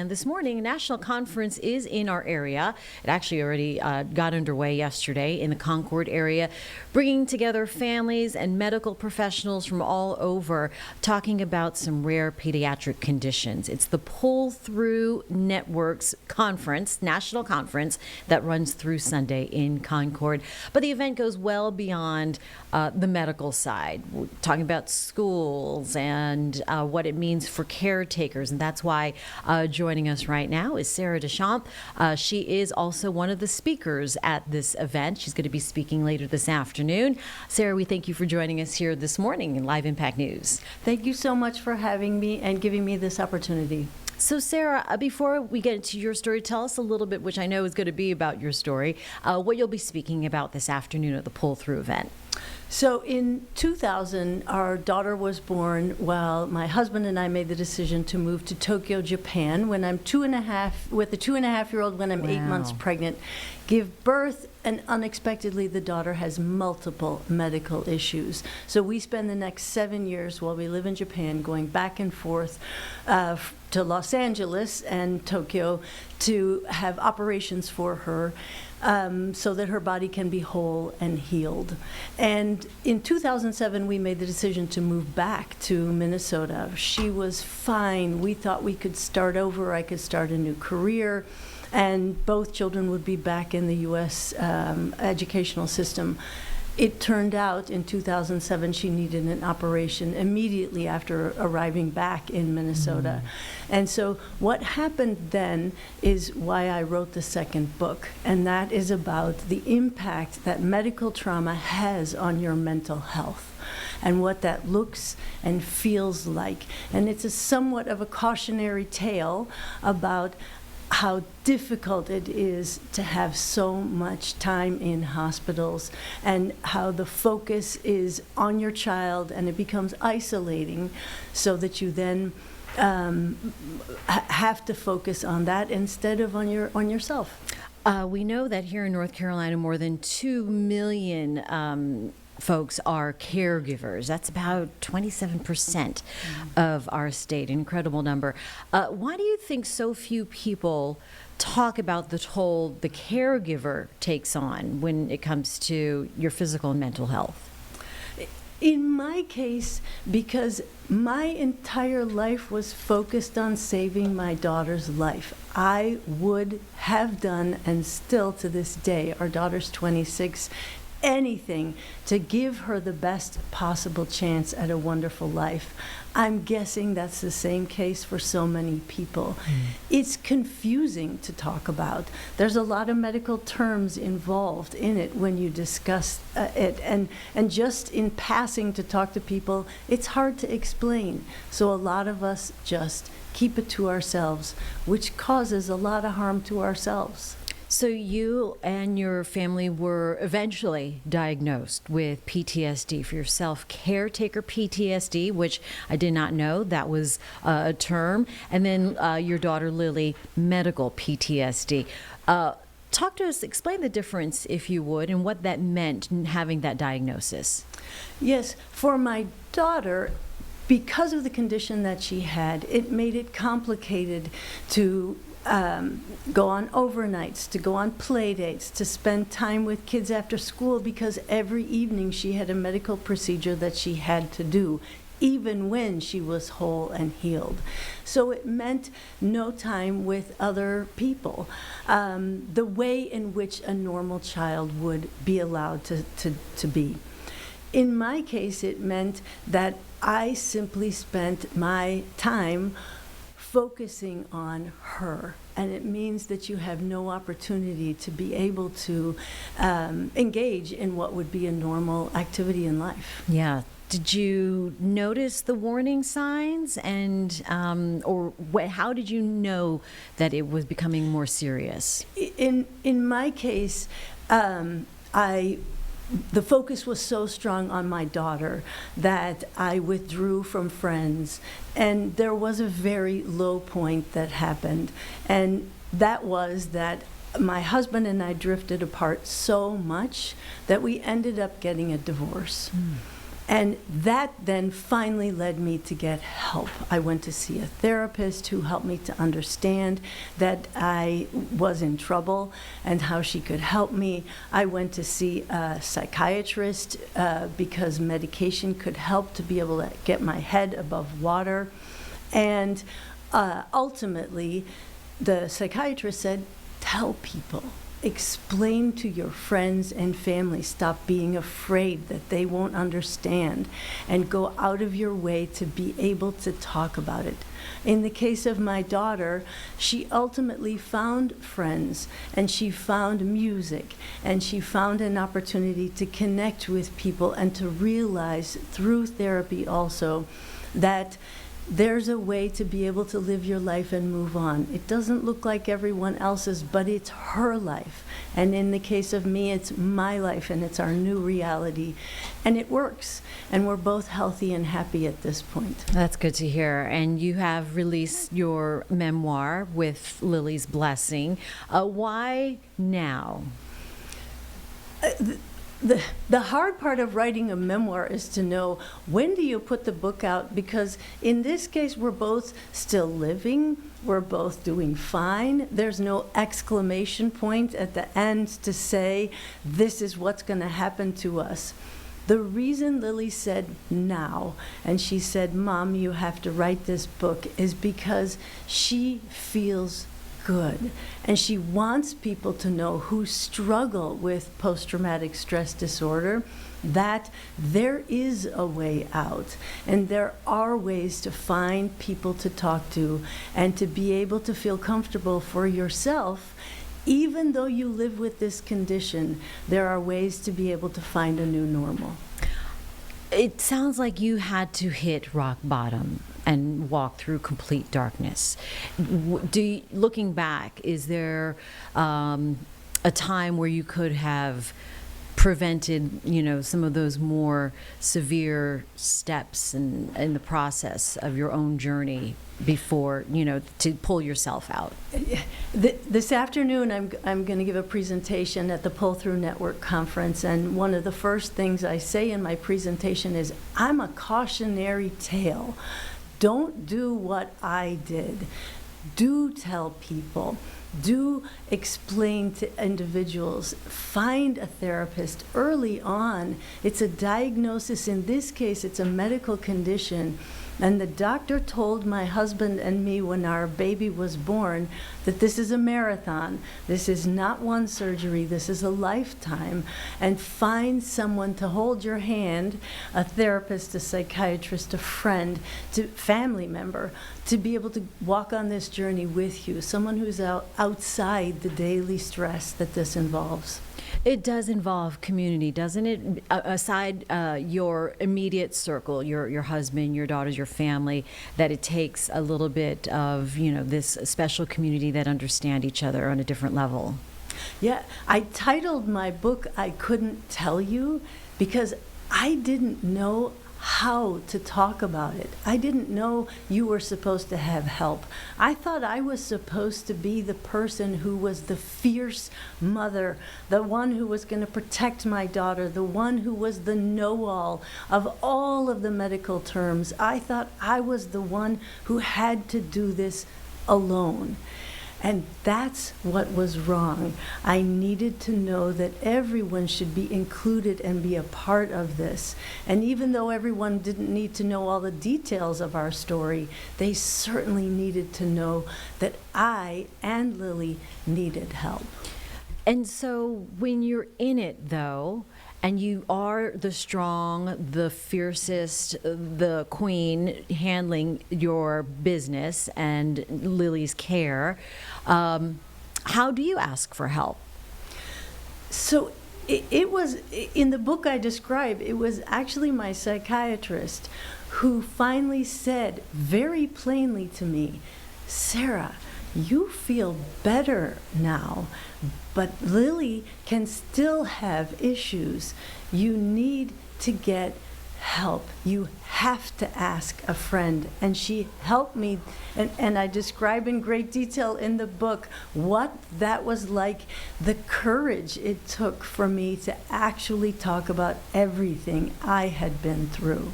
And this morning, a national conference is in our area. It actually already got underway yesterday in the Concord area, bringing together families and medical professionals from all over, talking about some rare pediatric conditions. It's the Pull Through Networks Conference, national conference, that runs through Sunday in Concord. But the event goes well beyond the medical side. We're talking about schools and what it means for caretakers, and that's why joining us right now is Sarah Dechamps. She is also one of the speakers at this event. She's going to be speaking later this afternoon. Sarah, we thank you for joining us here this morning in Live Impact News. Thank you so much for having me and giving me this opportunity. So Sarah, before we get into your story, tell us a little bit, which I know is going to be about your story, what you'll be speaking about this afternoon at the Pull Through event. So in 2000, our daughter was born while my husband and I made the decision to move to Tokyo, Japan, when I'm with a 2.5-year-old when I'm 8 months pregnant, give birth, and unexpectedly the daughter has multiple medical issues. So we spend the next 7 years while we live in Japan going back and forth to Los Angeles and Tokyo to have operations for her. So that her body can be whole and healed. And in 2007, we made the decision to move back to Minnesota. She was fine. We thought we could start over. I could start a new career, and both children would be back in the U.S. Educational system. It turned out in 2007 she needed an operation immediately after arriving back in Minnesota. And so what happened then is why I wrote the second book, and that is about the impact that medical trauma has on your mental health and what that looks and feels like. And it's somewhat of a cautionary tale about how difficult it is to have so much time in hospitals and how the focus is on your child and it becomes isolating, so that you then have to focus on that instead of on yourself. We know that here in North Carolina, more than 2 million folks are caregivers. That's about 27% of our state, an incredible number. Why do you think so few people talk about the toll the caregiver takes on when it comes to your physical and mental health? In my case, because my entire life was focused on saving my daughter's life. I would have done, and still to this day, our daughter's 26, anything to give her the best possible chance at a wonderful life. I'm guessing that's the same case for so many people. It's confusing to talk about. There's a lot of medical terms involved in it when you discuss it, and just in passing to talk to people, it's hard to explain. So a lot of us just keep it to ourselves, which causes a lot of harm to ourselves. So you and your family were eventually diagnosed with PTSD for yourself, Caretaker PTSD, which I did not know that was a term, and then your daughter Lily, medical PTSD. Talk to us, explain the difference, if you would, and what that meant in having that diagnosis. Yes, for my daughter, because of the condition that she had, it made it complicated to go on overnights, to go on play dates, to spend time with kids after school, because every evening she had a medical procedure that she had to do, even when she was whole and healed. So it meant no time with other people, the way in which a normal child would be allowed to be. In my case, it meant that I simply spent my time focusing on her, and it means that you have no opportunity to be able to engage in what would be a normal activity in life. Yeah. Did you notice the warning signs, and how did you know that it was becoming more serious? In my case, the focus was so strong on my daughter that I withdrew from friends, and there was a very low point that happened, and that was that my husband and I drifted apart so much that we ended up getting a divorce. And that then finally led me to get help. I went to see a therapist who helped me to understand that I was in trouble and how she could help me. I went to see a psychiatrist because medication could help to be able to get my head above water. And ultimately, the psychiatrist said, tell people. Explain to your friends and family. Stop being afraid that they won't understand, and go out of your way to be able to talk about it. In the case of my daughter, she ultimately found friends, and she found music, and she found an opportunity to connect with people and to realize through therapy also that there's a way to be able to live your life and move on. It doesn't look like everyone else's, but it's her life. And in the case of me, it's my life, and it's our new reality. And it works. And we're both healthy and happy at this point. That's good to hear. And you have released your memoir with Lily's Blessing. Why now? The hard part of writing a memoir is to know, when do you put the book out? Because in this case, we're both still living. We're both doing fine. There's no exclamation point at the end to say, this is what's going to happen to us. The reason Lily said now, and she said, Mom, you have to write this book, is because she feels good. And she wants people to know who struggle with post-traumatic stress disorder that there is a way out, and there are ways to find people to talk to and to be able to feel comfortable for yourself. Even though you live with this condition, there are ways to be able to find a new normal. It sounds like you had to hit rock bottom and walk through complete darkness. Looking back, is there a time where you could have prevented, some of those more severe steps in the process of your own journey before, to pull yourself out? This afternoon, I'm going to give a presentation at the Pull Through Network conference, and one of the first things I say in my presentation is, I'm a cautionary tale. Don't do what I did. Do tell people. Do explain to individuals. Find a therapist early on. It's a diagnosis. In this case, it's a medical condition. And the doctor told my husband and me when our baby was born that this is a marathon. This is not one surgery. This is a lifetime. And find someone to hold your hand, a therapist, a psychiatrist, a friend, family member, to be able to walk on this journey with you, someone who's outside the daily stress that this involves. It does involve community, doesn't it? Aside your immediate circle, your husband, your daughters, your family, that it takes a little bit of, this special community that understand each other on a different level. Yeah, I titled my book, I Couldn't Tell You, because I didn't know how to talk about it. I didn't know you were supposed to have help. I thought I was supposed to be the person who was the fierce mother, the one who was going to protect my daughter, the one who was the know-all of all of the medical terms. I thought I was the one who had to do this alone. And that's what was wrong. I needed to know that everyone should be included and be a part of this. And even though everyone didn't need to know all the details of our story, they certainly needed to know that I and Lily needed help. And so when you're in it, though, and you are the strong, the fiercest, the queen handling your business and Lily's care, how do you ask for help? So it was, in the book I describe, it was actually my psychiatrist who finally said very plainly to me, Sarah, you feel better now, but Lily can still have issues. You need to get help. You have to ask a friend. And she helped me, and I describe in great detail in the book what that was like, the courage it took for me to actually talk about everything I had been through.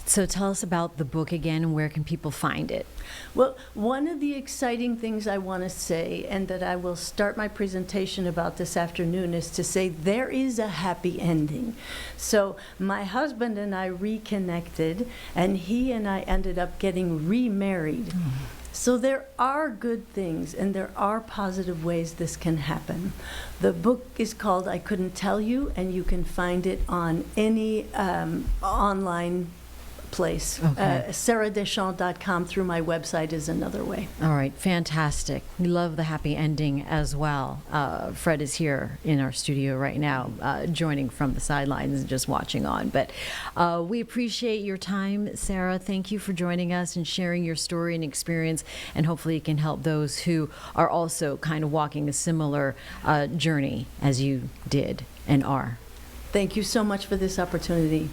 So tell us about the book again, and where can people find it? Well, one of the exciting things I want to say, and that I will start my presentation about this afternoon, is to say there is a happy ending. So my husband and I reconnected, and he and I ended up getting remarried. So there are good things, and there are positive ways this can happen. The book is called I Couldn't Tell You, and you can find it on any online place. Okay. SarahDechamps.com through my website is another way. All right, fantastic. We love the happy ending as well. Fred is here in our studio right now, joining from the sidelines and just watching on. But we appreciate your time, Sarah. Thank you for joining us and sharing your story and experience, and hopefully it can help those who are also kind of walking a similar journey as you did and are. Thank you so much for this opportunity.